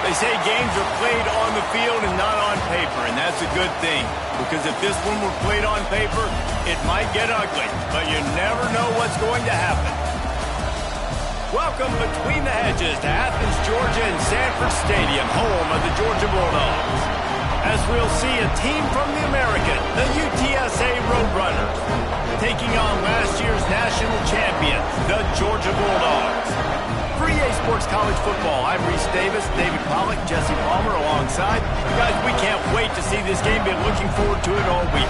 They say games are played on the field and not on paper, and that's a good thing. Because if this one were played on paper, it might get ugly, but you never know what's going to happen. Welcome between the hedges to Athens, Georgia and Sanford Stadium, home of the Georgia Bulldogs. As we'll see a team from the American, the UTSA Roadrunners, taking on last year's national champions, the Georgia Bulldogs. For EA Sports College Football, I'm Reese Davis, David Pollack, Jesse Palmer alongside. Guys, we can't wait to see this game. Been looking forward to it all week.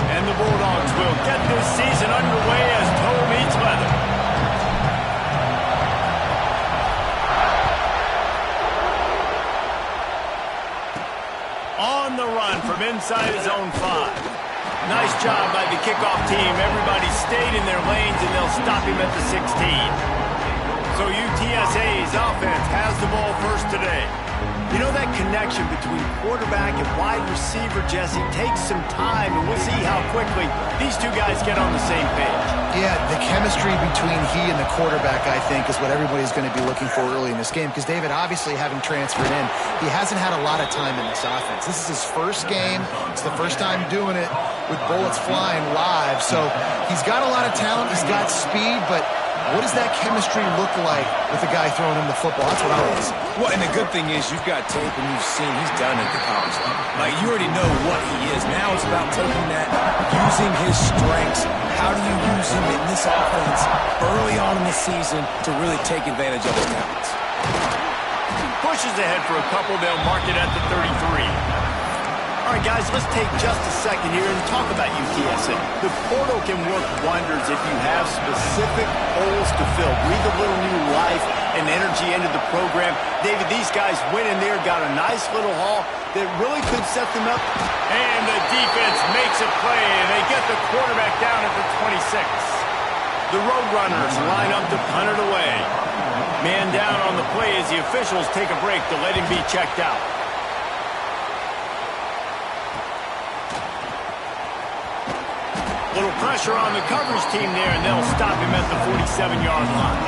And the Bulldogs will get this season underway as toe meets leather. On the run from inside his own 5. Nice job by the kickoff team. Everybody stayed in their lanes, and they'll stop him at the 16. So UTSA's offense has the ball first today. You know, that connection between quarterback and wide receiver, Jesse, takes some time, and we'll see how quickly these two guys get on the same page. Yeah, the chemistry between he and the quarterback, I think, is what everybody's going to be looking for early in this game. Because David, obviously, having transferred in, he hasn't had a lot of time in this offense. This is his first game. It's the first time doing it with bullets flying live. So he's got a lot of talent. He's got speed, but what does that chemistry look like with the guy throwing him the football? That's what I want to see. Well, and the good thing is you've got tape and you've seen he's done it at the college level. Like, you already know what he is. Now it's about taking that, using his strengths. How do you use him in this offense early on in the season to really take advantage of his talents? Pushes ahead for a couple. They'll mark it at the 33. All right, guys, let's take just a second here and talk about UTSA. The portal can work wonders if you have specific holes to fill. Breathe a little new life and energy into the program. David, these guys went in there, got a nice little haul that really could set them up. And the defense makes a play, and they get the quarterback down at the 26. The Roadrunners line up to punt it away. Man down on the play as the officials take a break to let him be checked out. Little pressure on the coverage team there, and they'll stop him at the 47-yard line.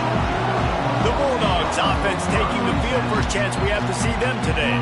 The Bulldogs offense taking the field. First chance we have to see them today.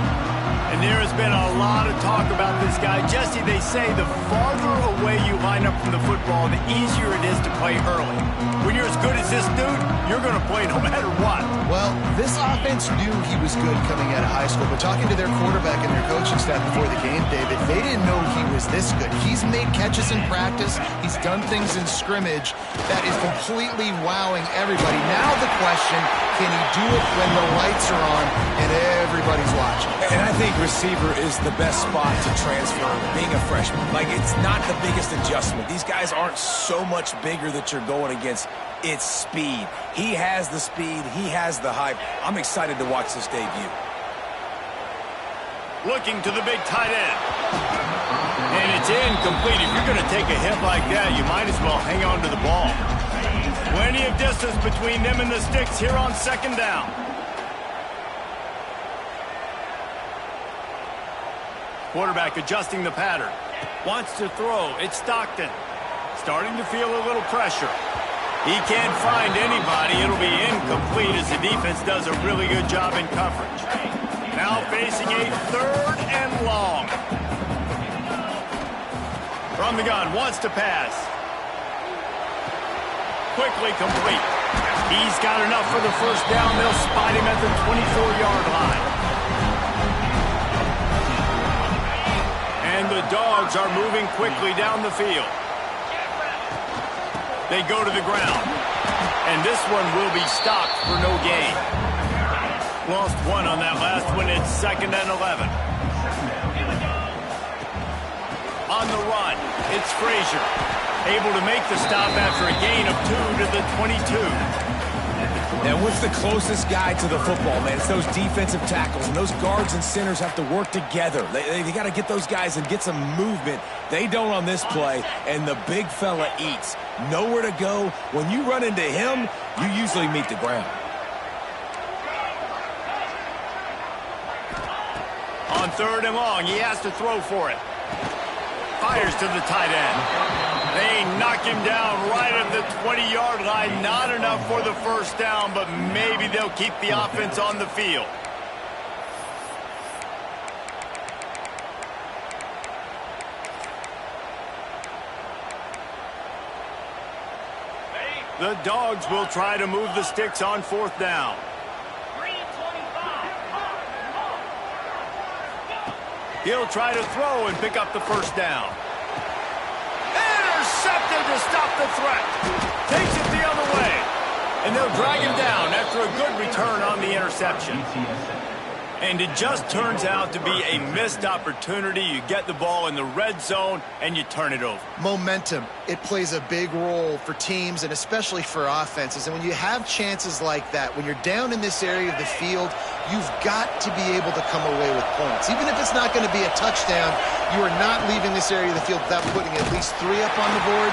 And there has been a lot of talk about this guy. Jesse, they say the farther away you line up from the football, the easier it is to play early. When you're as good as this dude, you're going to play no matter what. Well, this offense knew he was good coming out of high school, but talking to their quarterback and their coaching staff before the game, David, they didn't know he was this good. He's made catches in practice. He's done things in scrimmage that is completely wowing everybody. Now the question, can he do it when the lights are on and everybody's watching? And I think receiver is the best spot to transfer being a freshman. Like, it's not the biggest adjustment. These guys aren't so much bigger that you're going against. It's speed. He has the speed. He has the hype. I'm excited to watch this debut. Looking to the big tight end. And it's incomplete. If you're going to take a hit like that, you might as well hang on to the ball. Plenty of distance between them and the sticks here on second down. Quarterback adjusting the pattern. Wants to throw. It's Stockton. Starting to feel a little pressure. He can't find anybody. It'll be incomplete as the defense does a really good job in coverage. Now facing a 3rd and long. From the gun, wants to pass. Quickly complete. He's got enough for the first down. They'll spot him at the 24-yard line. And the Dogs are moving quickly down the field. They go to the ground. And this one will be stopped for no gain. Lost one on that last one. It's 2nd and 11. On the run, it's Frazier. Able to make the stop after a gain of 2 to the 22. And what's the closest guy to the football, man? It's those defensive tackles, and those guards and centers have to work together. They got to get those guys and get some movement. They don't on this play, and the big fella eats. Nowhere to go. When you run into him, you usually meet the ground. On 3rd and long, he has to throw for it. Fires to the tight end. They knock him down right at the 20-yard line. Not enough for the first down, but maybe they'll keep the offense on the field. The Dogs will try to move the sticks on 4th down. He'll try to throw and pick up the first down. Intercepted to stop the threat. Takes it the other way. And they'll drag him down after a good return on the interception. And it just turns out to be a missed opportunity. You get the ball in the red zone and you turn it over. Momentum. It plays a big role for teams and especially for offenses. And when you have chances like that, when you're down in this area of the field, you've got to be able to come away with points. Even if it's not going to be a touchdown, you are not leaving this area of the field without putting at least 3 up on the board.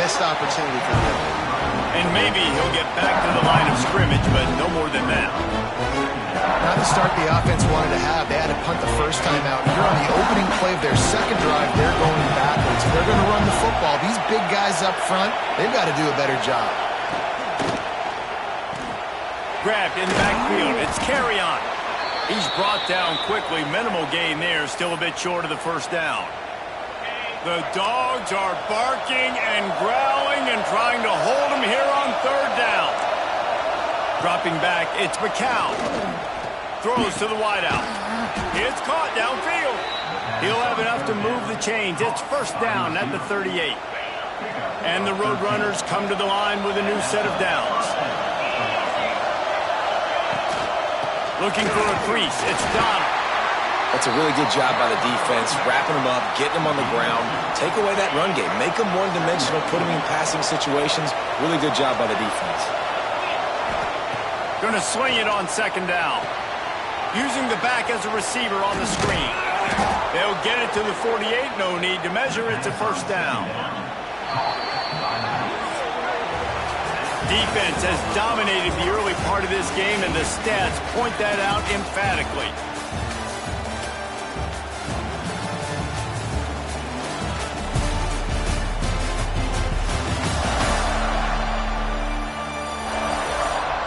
Missed opportunity for him. And maybe he'll get back to the line of scrimmage, but no more than that. Not the start the offense wanted to have. They had to punt the first time out. Here on the opening play of their second drive, they're going backwards. If they're going to run the football, these big guys up front, they've got to do a better job. Grabbed in the backfield. It's Carry-On. He's brought down quickly. Minimal gain there. Still a bit short of the first down. The Dogs are barking and growling and trying to hold him here on 3rd down. Dropping back, it's McCown. Throws to the wideout. It's caught downfield. He'll have enough to move the chains. It's 1st down at the 38. And the Roadrunners come to the line with a new set of downs. Looking for a crease. It's Donald. That's a really good job by the defense, wrapping them up, getting them on the ground. Take away that run game. Make them one-dimensional, put them in passing situations. Really good job by the defense. Going to swing it on 2nd down. Using the back as a receiver on the screen. They'll get it to the 48. No need to measure. It's a 1st down. defense has dominated the early part of this game, and the stats point that out emphatically.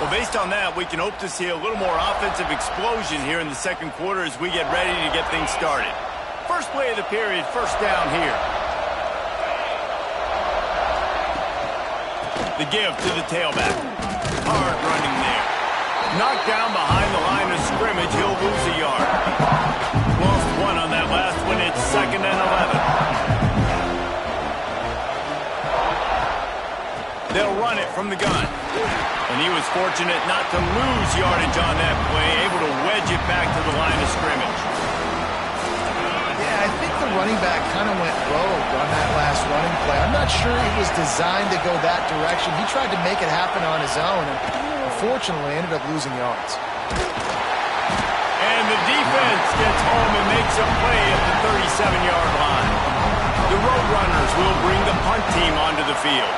Well, based on that, we can hope to see a little more offensive explosion here in the second quarter as we get ready to get things started. First play of the period, first down here. The give to the tailback. Hard running there. Knocked down behind the line of scrimmage. He'll lose a yard. Lost one on that last one. It's 2nd and 11. They'll run it from the gun. And he was fortunate not to lose yardage on that play, able to wedge it back to the line of scrimmage. Yeah, I think the running back kind of went rogue on that last running play. I'm not sure he was designed to go that direction. He tried to make it happen on his own, and unfortunately ended up losing yards. And the defense gets home and makes a play at the 37-yard line. The Roadrunners will bring the punt team onto the field.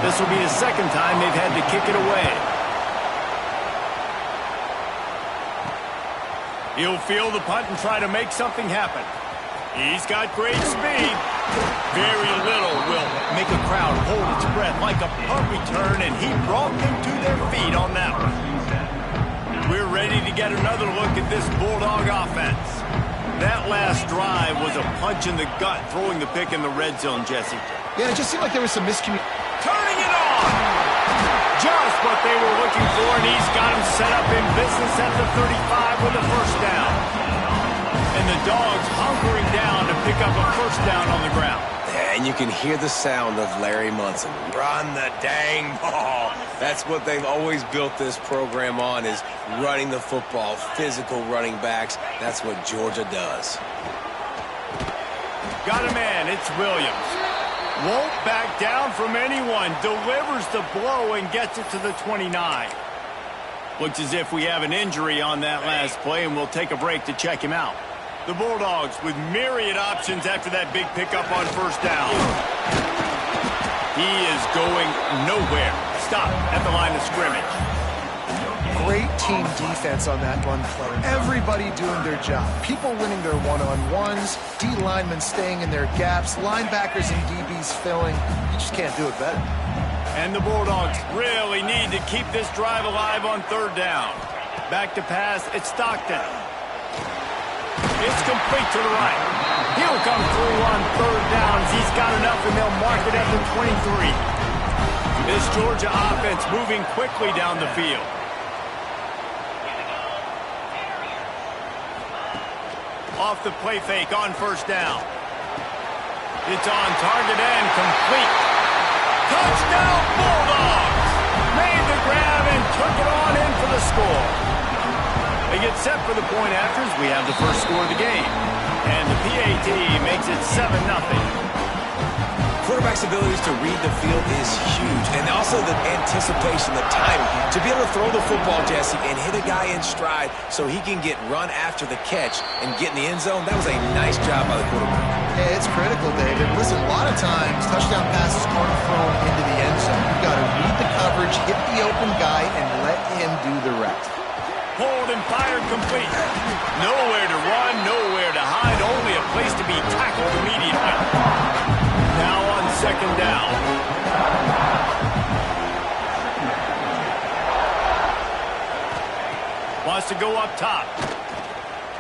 This will be the second time they've had to kick it away. He'll field the punt and try to make something happen. He's got great speed. Very little will make a crowd hold its breath like a punt return, and he brought them to their feet on that one. We're ready to get another look at this Bulldog offense. That last drive was a punch in the gut, throwing the pick in the red zone, Jesse. Yeah, it just seemed like there was some miscommunication. Turning it on! Just what they were looking for, and he's got him set up in business at the 35 with a first down. And the Dogs hunkering down to pick up a first down on the ground. And you can hear the sound of Larry Munson. Run the dang ball. That's what they've always built this program on, is running the football, physical running backs. That's what Georgia does. Got a man, it's Williams. Won't back down from anyone. Delivers the blow and gets it to the 29. Looks as if we have an injury on that last play, and we'll take a break to check him out. The Bulldogs with myriad options after that big pickup on first down. He is going nowhere. Stop at the line of scrimmage. Great team defense on that run play. Everybody doing their job. People winning their one-on-ones, D linemen staying in their gaps, linebackers and DBs filling. You just can't do it better. And the Bulldogs really need to keep this drive alive on third down. Back to pass, it's Stockton. It's complete to the right. He'll come through on third downs. He's got enough, and they'll mark it at the 23. This Georgia offense moving quickly down the field. Off the play fake on first down. It's on target and complete. Touchdown Bulldogs! Made the grab and took it on in for the score. They get set for the point afters. We have the first score of the game. And the PAT makes it 7-0. Quarterback's abilities to read the field is huge. And also the anticipation, the timing. To be able to throw the football, Jesse, and hit a guy in stride so he can get run after the catch and get in the end zone, that was a nice job by the quarterback. Yeah, it's critical, David. Listen, a lot of times touchdown passes aren't thrown into the end zone. You've got to read the coverage, hit the open guy, and let him do the rest. Pulled and fired complete. Nowhere to run, nowhere to hide, only a place to be tackled immediately. Now on second down. Wants to go up top.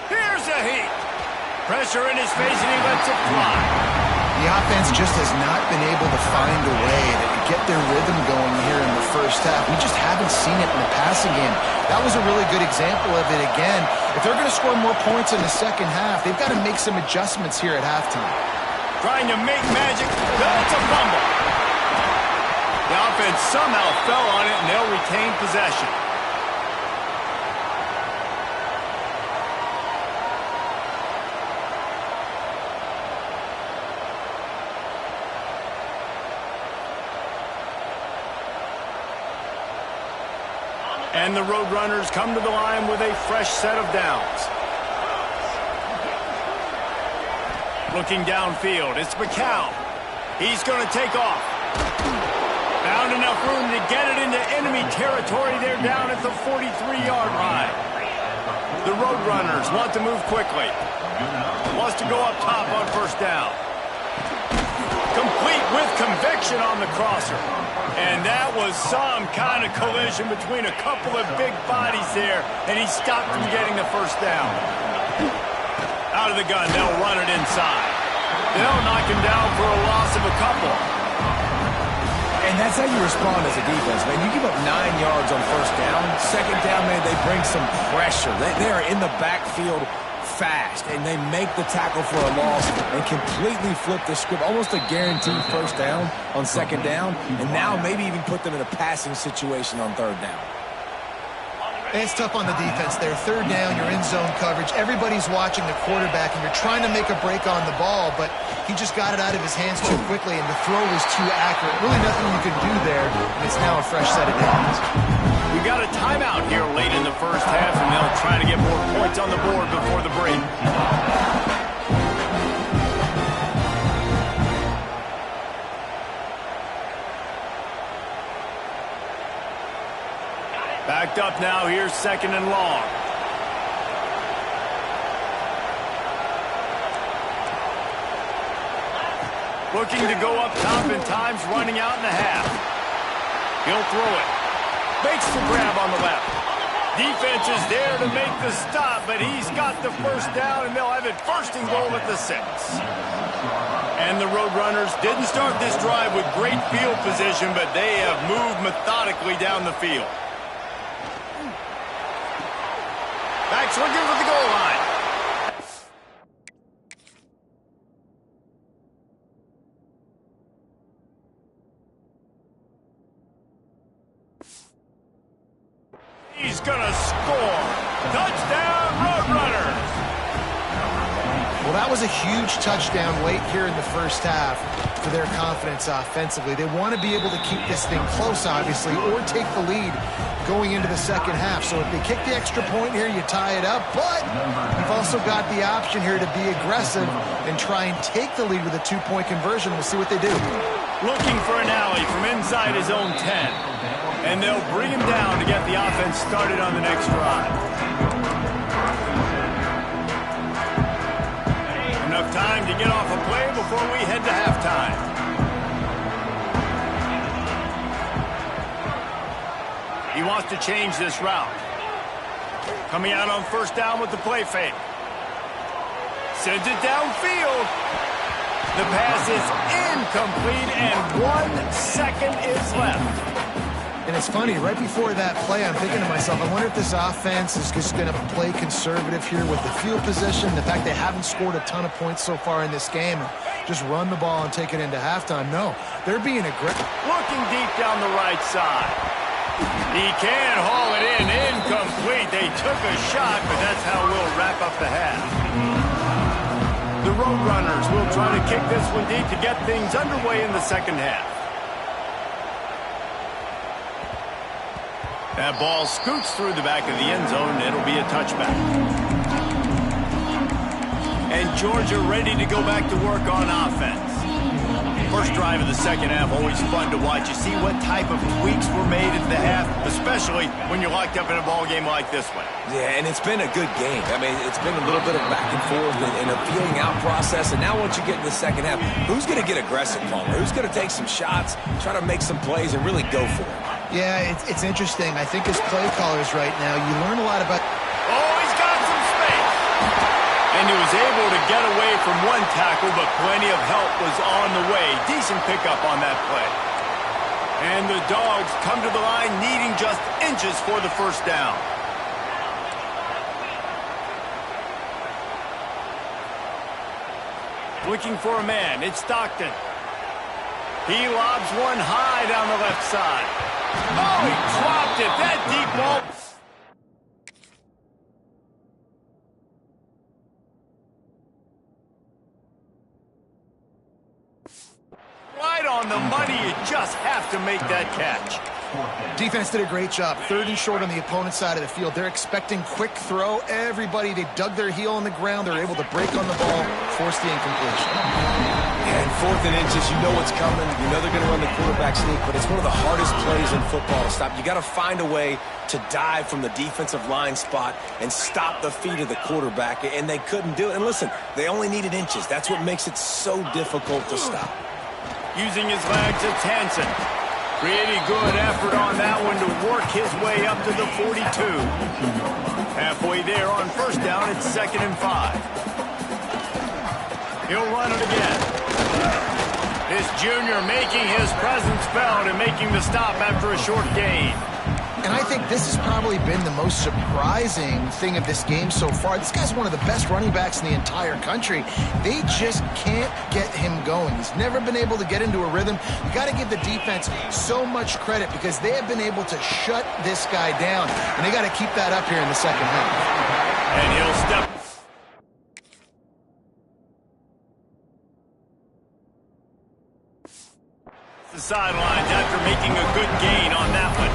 Here's a heat. Pressure in his face, and he lets it fly. The offense just has not been able to find a way to get their rhythm going here in the first half. We just haven't seen it in the passing game. That was a really good example of it again. If they're going to score more points in the second half, they've got to make some adjustments here at halftime. Trying to make magic. That's a fumble. The offense somehow fell on it, and they'll retain possession. And the Roadrunners come to the line with a fresh set of downs. Looking downfield, it's McCown. He's going to take off. Found enough room to get it into enemy territory. They're down at the 43-yard line. The Roadrunners want to move quickly. Wants to go up top on first down. Complete with conviction on the crosser. And that was some kind of collision between a couple of big bodies there, and he stopped from getting the first down. Out of the gun, they'll run it inside. They'll knock him down for a loss of a couple. And that's how you respond as a defense, man. You give up 9 yards on first down. Second down, man, they bring some pressure. They are in the backfield fast, and they make the tackle for a loss and completely flip the script. Almost a guaranteed first down on second down, and now maybe even put them in a passing situation on third down. It's tough on the defense there. Third down, you're in zone coverage. Everybody's watching the quarterback, and you're trying to make a break on the ball, but he just got it out of his hands too quickly, and the throw was too accurate. Really nothing you can do there, and it's now a fresh set of downs. We got a timeout here late in the first half, and they'll try to get more points on the board before the break. Backed up now, here's second and long. Looking to go up top, and time's running out in the half. He'll throw it. Makes the grab on the left. Defense is there to make the stop, but he's got the first down, and they'll have it first and goal at the 6. And the Roadrunners didn't start this drive with great field position, but they have moved methodically down the field. Backs looking for the goal line. He's gonna score. Touchdown, Roadrunners. Well, that was a huge touchdown late here in the first half for their confidence offensively. They want to be able to keep this thing close, obviously, or take the lead going into the second half. So if they kick the extra point here, you tie it up. But you've also got the option here to be aggressive and try and take the lead with a 2-point conversion. We'll see what they do. Looking for an alley from inside his own 10. And they'll bring him down to get the offense started on the next drive. Enough time to get off a play before we head to halftime. He wants to change this route. Coming out on first down with the play fake. Sends it downfield. The pass is incomplete, and 1 second is left. And it's funny, right before that play, I'm thinking to myself, I wonder if this offense is just going to play conservative here with the field position, the fact they haven't scored a ton of points so far in this game, and just run the ball and take it into halftime. No, they're being aggressive. Looking deep down the right side. He can haul it in, incomplete. They took a shot, but that's how we'll wrap up the half. The Roadrunners will try to kick this one deep to get things underway in the second half. That ball scoots through the back of the end zone, and it'll be a touchback. And Georgia ready to go back to work on offense. First drive of the second half, always fun to watch. You see what type of tweaks were made at the half, especially when you're locked up in a ball game like this one. Yeah, and it's been a good game. I mean, it's been a little bit of back and forth and a feeling out process. And now once you get in the second half, who's going to get aggressive, Palmer? Who's going to take some shots, try to make some plays, and really go for it? Yeah, it's interesting. I think as play callers right now, you learn a lot about... Oh, he's got some space. And he was able to get away from one tackle, but plenty of help was on the way. Decent pickup on that play. And the Dogs come to the line needing just inches for the first down. Looking for a man. It's Stockton. He lobs one high down the left side. Oh, he dropped it. That deep ball. Right on the money. You just have to make that catch. Defense did a great job. 3rd and short on the opponent's side of the field. They're expecting quick throw. Everybody, they dug their heel on the ground. They're able to break on the ball, force the incompletion. And 4th and inches, you know what's coming. You know they're going to run the quarterback sneak, but it's one of the hardest plays in football to stop. You got to find a way to dive from the defensive line spot and stop the feet of the quarterback, and they couldn't do it. And listen, they only needed inches. That's what makes it so difficult to stop. Using his legs, it's Hansen. Pretty good effort on that one to work his way up to the 42. Halfway there on 1st down, it's 2nd and 5. He'll run it again. This junior making his presence felt and making the stop after a short gain. And I think this has probably been the most surprising thing of this game so far. This guy's one of the best running backs in the entire country. They just can't get him going. He's never been able to get into a rhythm. You got to give the defense so much credit because they have been able to shut this guy down. And they got to keep that up here in the 2nd half. And he'll step. The sidelines after making a good gain on that one.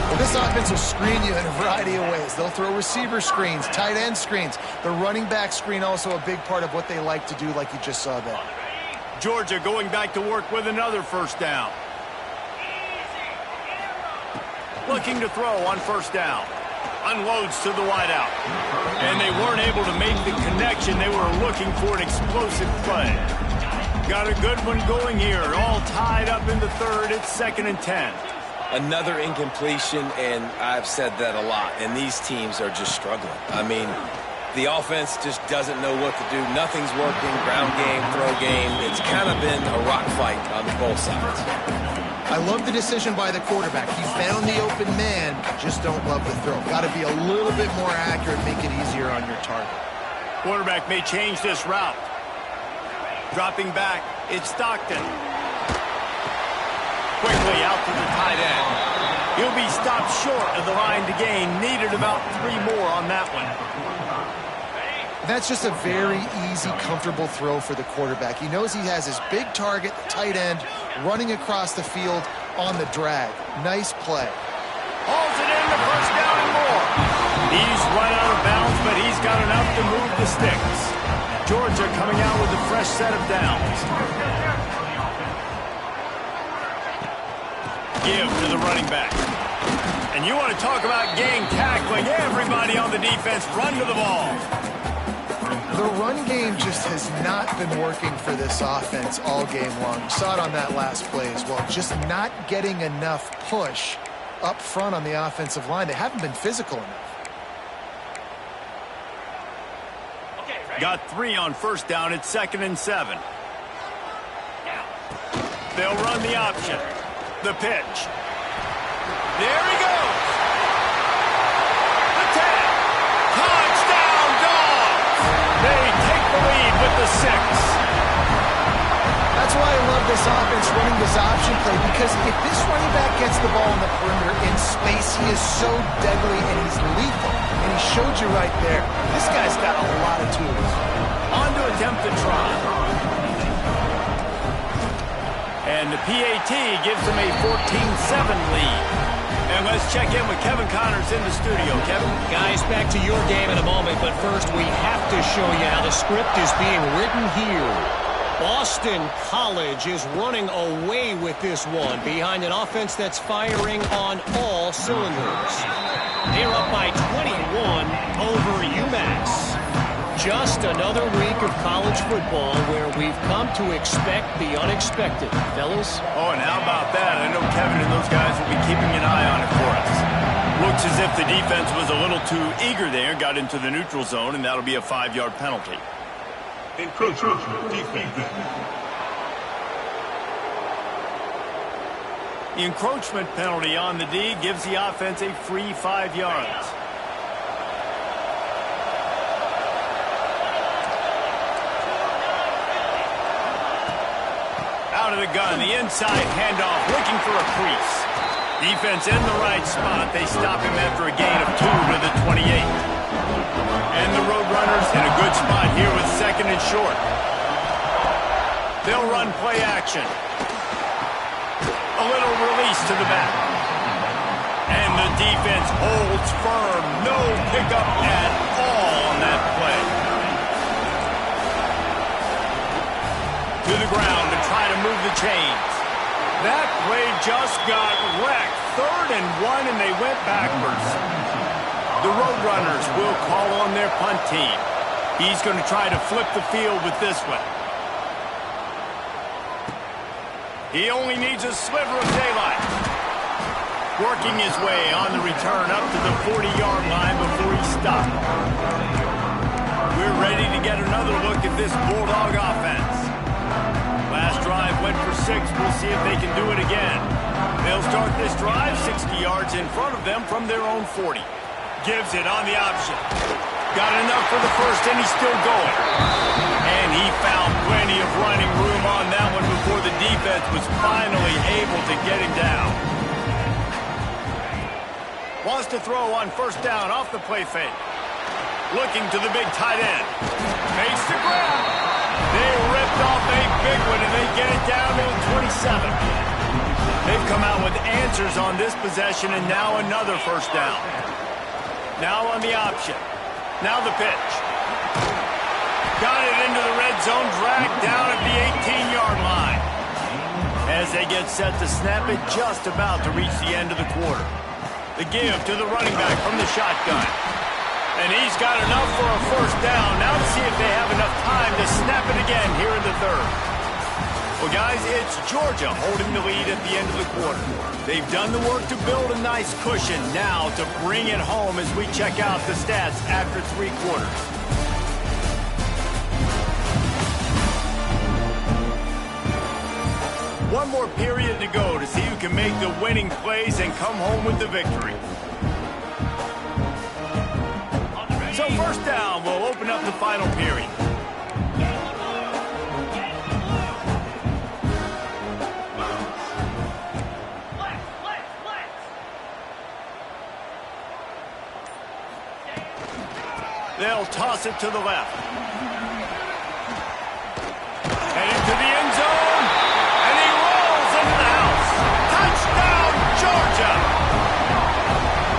Well, this offense will screen you in a variety of ways. They'll throw receiver screens, tight end screens. The running back screen also a big part of what they like to do, like you just saw there. Georgia going back to work with another 1st down. Looking to throw on 1st down. Unloads to the wideout. And they weren't able to make the connection. They were looking for an explosive play. Got a good one going here. All tied up in the 3rd. It's 2nd and 10. Another incompletion, and I've said that a lot, and these teams are just struggling. I mean, the offense just doesn't know what to do. Nothing's working. Ground game, throw game. It's kind of been a rock fight on both sides. I love the decision by the quarterback. He found the open man, just don't love the throw. Got to be a little bit more accurate, make it easier on your target. Quarterback may change this route. Dropping back, it's Stockton. Quickly out to the tight end. He'll be stopped short of the line to gain. Needed about 3 more on that one. That's just a very easy, comfortable throw for the quarterback. He knows he has his big target, the tight end, running across the field on the drag. Nice play. Hauls it in the 1st down and more. He's run out of bounds, but he's got enough to move the sticks. Georgia coming out with a fresh set of downs. Give to the running back. And you want to talk about gang tackling. Everybody on the defense run to the ball. The run game just has not been working for this offense all game long. You saw it on that last play as well. Just not getting enough push up front on the offensive line. They haven't been physical enough. Got 3 on 1st down. It's 2nd and 7. They'll run the option. The pitch. There he goes. The 10. Touchdown, Dogs. They take the lead with the 6. That's why I love this offense running this option play, because if this running back gets the ball in the perimeter in space, he is so deadly and he's lethal. And he showed you right there. This guy's got a lot of tools. On to attempt the try. And the PAT gives them a 14-7 lead. And let's check in with Kevin Connors in the studio. Kevin? Guys, back to your game in a moment, but first we have to show you how the script is being written here. Boston College is running away with this one behind an offense that's firing on all cylinders. They're up by 21 over UMass. Just another week of college football where we've come to expect the unexpected. Fellas? Oh, and how about that? I know Kevin and those guys will be keeping an eye on it for us. Looks as if the defense was a little too eager there, got into the neutral zone, and that'll be a 5-yard penalty. Encroachment defense. The encroachment penalty on the D gives the offense a free 5 yards. Out of the gun, the inside handoff, looking for a crease. Defense in the right spot. They stop him after a gain of 2 to the 28. And the Roadrunners in a good spot here with 2nd and short. They'll run play action. A little release to the back. defense holds firm. No pickup at all on that play. To the ground to try to move the chains. That play just got wrecked. 3rd and 1, and they went backwards. The Roadrunners will call on their punt team. He's going to try to flip the field with this one. He only needs a sliver of daylight. Working his way on the return up to the 40-yard line before he stopped. We're ready to get another look at this Bulldog offense. Last drive went for 6. We'll see if they can do it again. They'll start this drive 60 yards in front of them from their own 40. Gives it on the option. Got enough for the first, and he's still going. And he found plenty of running room on that one before the defense was finally able to get him down. Wants to throw on 1st down off the play fake. Looking to the big tight end. Makes the grab. They ripped off a big one, and they get it down to the 27. They've come out with answers on this possession, and now another 1st down. Now on the option. Now the pitch. Got it into the red zone, dragged down at the 18-yard line. As they get set to snap it, just about to reach the end of the quarter. The give to the running back from the shotgun. And he's got enough for a 1st down. Now to see if they have enough time to snap it again here in the 3rd. Well, guys, it's Georgia holding the lead at the end of the quarter. They've done the work to build a nice cushion. Now to bring it home as we check out the stats after 3 quarters. One more period to go to see who can make the winning plays and come home with the victory. So 1st down will open up the final period. They'll toss it to the left. And into the end zone. And he rolls into the house. Touchdown, Georgia!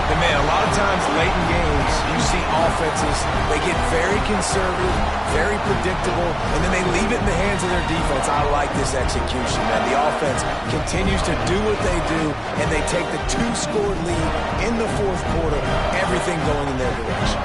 And man, a lot of times late in games, you see offenses, they get very conservative, very predictable, and then they leave it in the hands of their defense. I like this execution, man. The offense continues to do what they do, and they take the 2-score lead in the 4th quarter, everything going in their direction.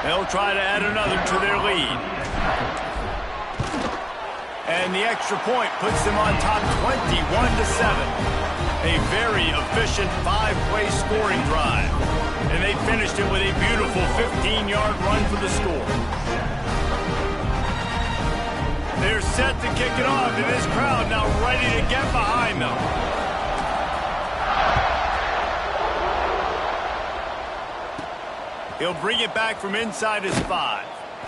They'll try to add another to their lead. And the extra point puts them on top 21-7. A very efficient 5-play scoring drive. And they finished it with a beautiful 15-yard run for the score. They're set to kick it off, and this crowd now ready to get behind them. He'll bring it back from inside his 5.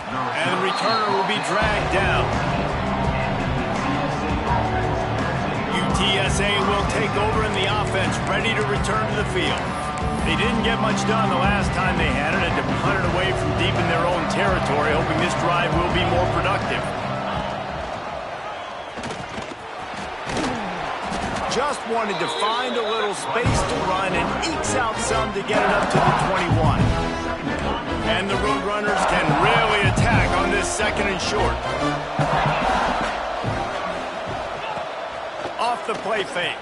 And the returner will be dragged down. UTSA will take over in the offense, ready to return to the field. They didn't get much done the last time they had it, and to punt it away from deep in their own territory, hoping this drive will be more productive. Just wanted to find a little space to run and ekes out some to get it up to the 21. And the Roadrunners can really attack on this 2nd and short. Off the play fake.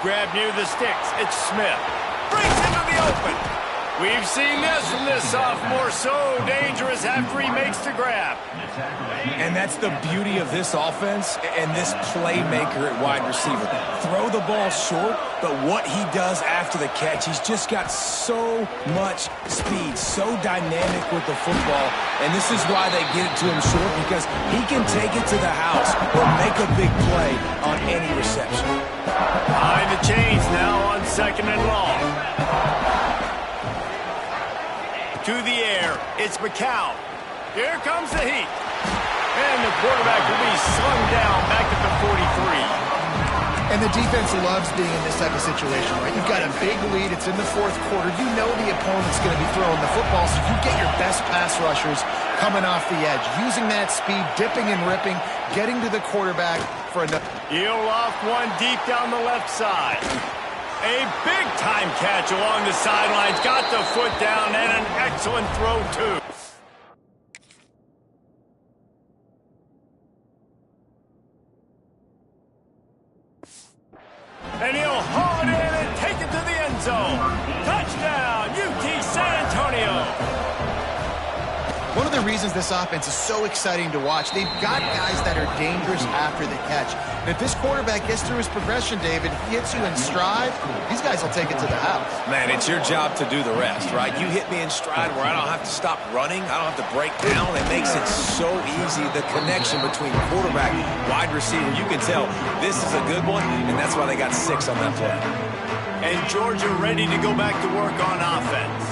Grab near the sticks. It's Smith. Breaks into the open. We've seen this from this sophomore. So dangerous after he makes the grab. And that's the beauty of this offense and this playmaker at wide receiver. Throw the ball short, but what he does after the catch, he's just got so much speed, so dynamic with the football. And this is why they get it to him short, because he can take it to the house or make a big play on any reception. Behind the chains now on 2nd and long. To the air, it's McCown. Here comes the heat. And the quarterback will be slung down back at the 43. And the defense loves being in this type of situation, right? You've got a big lead. It's in the 4th quarter. You know the opponent's going to be throwing the football, so you get your best pass rushers coming off the edge, using that speed, dipping and ripping, getting to the quarterback for another. He'll loft one deep down the left side. A big-time catch along the sidelines. Got the foot down and an excellent throw, too. And he'll haul it in and take it to the end zone. Touchdown, UT San Antonio. One of the reasons this offense is so exciting to watch, they've got guys that are dangerous after the catch. And if this quarterback gets through his progression, David, if he hits you in stride, these guys will take it to the house. Man, it's your job to do the rest, right? You hit me in stride where I don't have to stop running. I don't have to break down. It makes it so easy, the connection between quarterback, wide receiver. You can tell this is a good one, and that's why they got 6 on that play. And Georgia ready to go back to work on offense.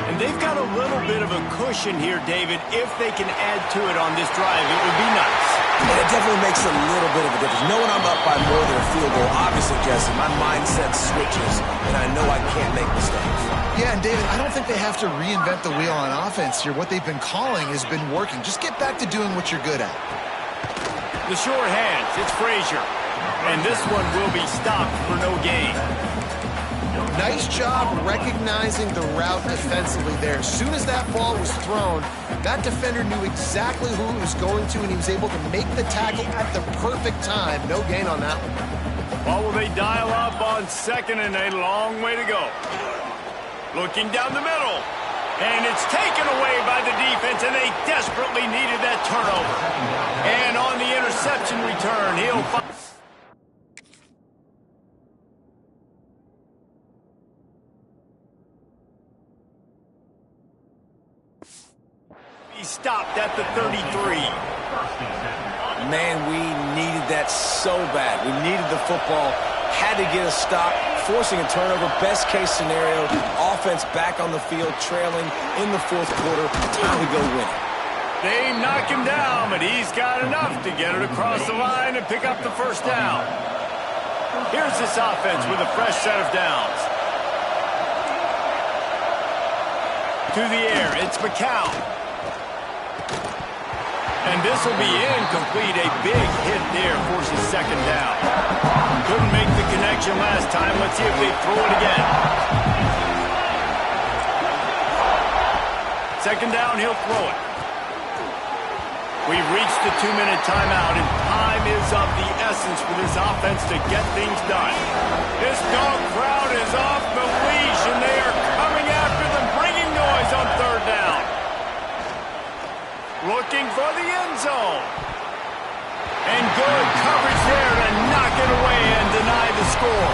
And they've got a little bit of a cushion here, David. If they can add to it on this drive, it would be nice. And it definitely makes a little bit of a difference. Knowing I'm up by more than a field goal, obviously, Jesse, my mindset switches, and I know I can't make mistakes. Yeah, and David, I don't think they have to reinvent the wheel on offense here. What they've been calling has been working. Just get back to doing what you're good at. The short hands, it's Frazier. And this one will be stopped for no gain. Nice job recognizing the route defensively there. As soon as that ball was thrown, that defender knew exactly who he was going to, and he was able to make the tackle at the perfect time. No gain on that one. Well, will they dial up on 2nd and a long way to go? Looking down the middle. And it's taken away by the defense, and they desperately needed that turnover. And on the interception return, he'll find... stopped at the 33. Man, we needed that so bad. We needed the football, had to get a stop, forcing a turnover. Best case scenario, offense back on the field, trailing in the 4th quarter. Time to go win it. They knock him down, but he's got enough to get it across the line and pick up the 1st down. Here's this offense with a fresh set of downs. To the air, it's McCown. And this will be incomplete. A big hit there forces 2nd down. Couldn't make the connection last time. Let's see if they throw it again. 2nd down, he'll throw it. We've reached the 2-minute timeout, and time is of the essence for this offense to get things done. This dog crowd is off the leash, and they are coming after them, bringing noise on 3rd down. Looking for the end zone. And good coverage there to knock it away and deny the score.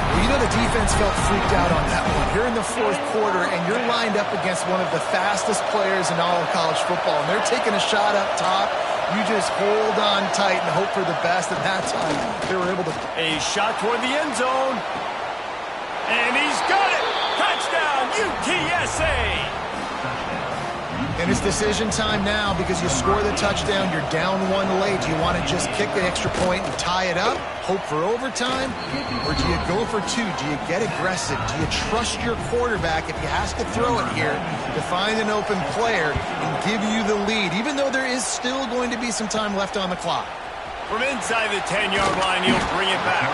Well, you know the defense felt freaked out on that one. You're in the 4th quarter, and you're lined up against one of the fastest players in all of college football, and they're taking a shot up top. You just hold on tight and hope for the best, and that time they were able to... A shot toward the end zone. And he's got it! Touchdown, UTSA! And it's decision time now because you score the touchdown, you're down one late. Do you want to just kick the extra point and tie it up, hope for overtime? Or do you go for two? Do you get aggressive? Do you trust your quarterback if he has to throw it here to find an open player and give you the lead, even though there is still going to be some time left on the clock? From inside the 10-yard line, he'll bring it back.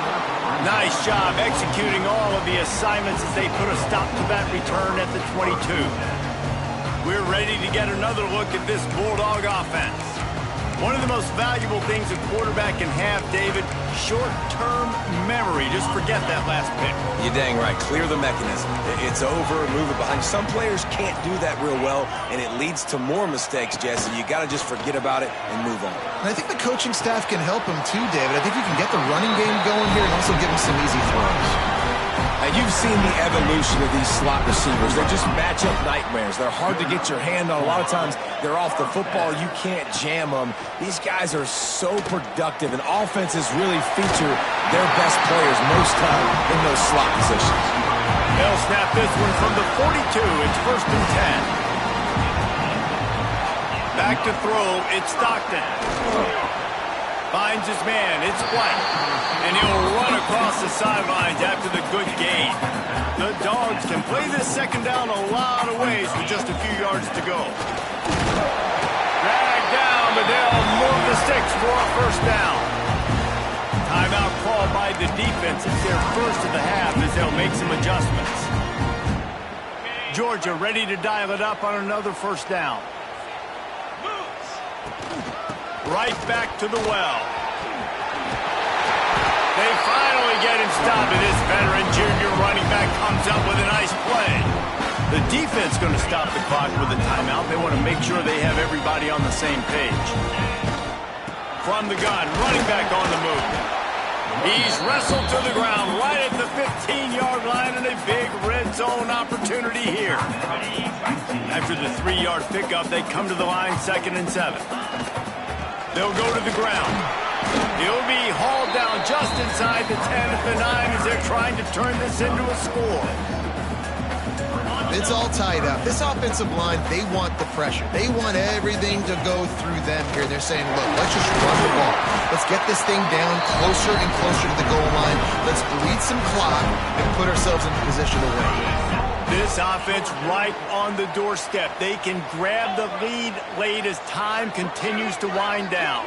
Nice job executing all of the assignments as they put a stop to that return at the 22. We're ready to get another look at this Bulldog offense. One of the most valuable things a quarterback can have, David, short-term memory. Just forget that last pick. You're dang right. Clear the mechanism. It's over, move it behind. Some players can't do that real well, and it leads to more mistakes, Jesse. You got to just forget about it and move on. And I think the coaching staff can help him too, David. I think you can get the running game going here and also give him some easy throws. And you've seen the evolution of these slot receivers. They just match up nightmares. They're hard to get your hand on. A lot of times they're off the football. You can't jam them. These guys are so productive, and offenses really feature their best players most time in those slot positions. They'll snap this one from the 42. It's 1st and 10. Back to throw. It's Stockton. Finds his man. It's White. And he'll run across the sidelines after the good gain. The Dogs can play this second down a lot of ways with just a few yards to go. Dragged down, but they'll move the sticks for a 1st down. Timeout called by the defense. It's their first of the half as they'll make some adjustments. Georgia ready to dial it up on another 1st down. Right back to the well. They finally get him stopped, and this veteran junior running back comes up with a nice play. The defense going to stop the clock with a timeout. They want to make sure they have everybody on the same page. From the gun, running back on the move. He's wrestled to the ground right at the 15-yard line, and a big red zone opportunity here. After the 3-yard pickup, they come to the line 2nd and 7. They'll go to the ground. He'll be hauled down just inside the 10 at the 9 as they're trying to turn this into a score. It's all tied up. This offensive line, they want the pressure. They want everything to go through them here. They're saying, look, let's just run the ball. Let's get this thing down closer and closer to the goal line. Let's bleed some clock and put ourselves into position to win. This offense right on the doorstep. They can grab the lead late as time continues to wind down.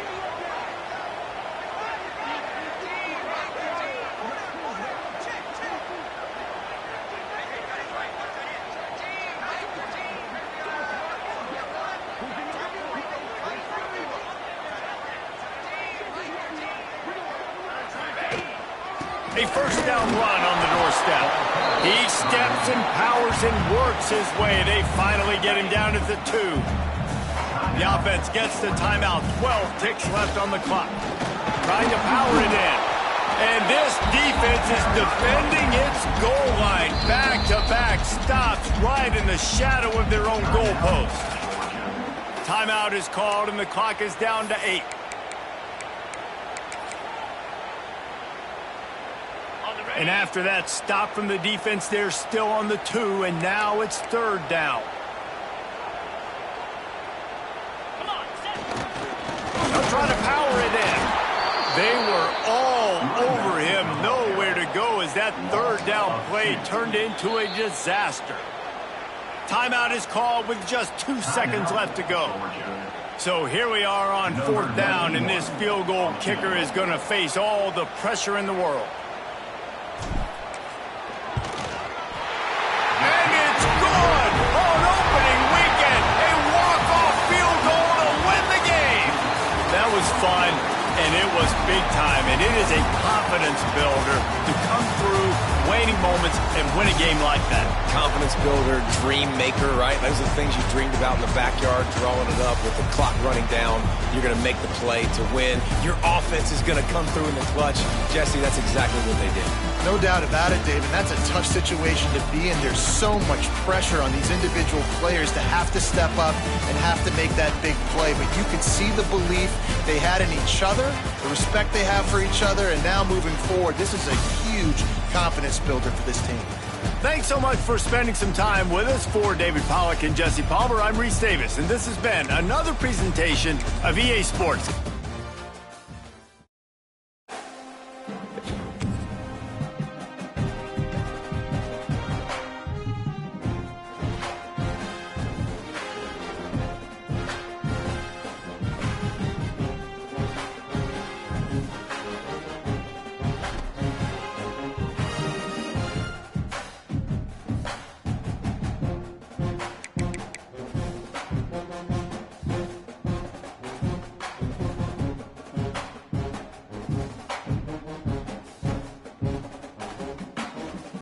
A 1st down run on the doorstep. He steps and powers and works his way. They finally get him down at the 2. The offense gets the timeout. 12 ticks left on the clock. Trying to power it in. And this defense is defending its goal line. Back-to-back stops right in the shadow of their own goalpost. Timeout is called, and the clock is down to 8. And after that stop from the defense, they're still on the 2, and now it's 3rd down. They'll try to power it in. They were all over him, nowhere to go as that 3rd down play turned into a disaster. Timeout is called with just 2 seconds left to go. So here we are on 4th down, and this field goal kicker is going to face all the pressure in the world. Fun, and it was big time, and it is a confidence builder to come through waning moments and win a game like that. Confidence builder, dream maker, right? Those are the things you dreamed about in the backyard, drawing it up with the clock running down. You're going to make the play to win. Your offense is going to come through in the clutch. Jesse, that's exactly what they did. No doubt about it, David. That's a tough situation to be in. There's so much pressure on these individual players to have to step up and have to make that big play. But you could see the belief they had in each other, the respect they have for each other, and now moving forward, this is a huge confidence builder for this team. Thanks so much for spending some time with us. For David Pollack and Jesse Palmer, I'm Reese Davis, and this has been another presentation of EA Sports.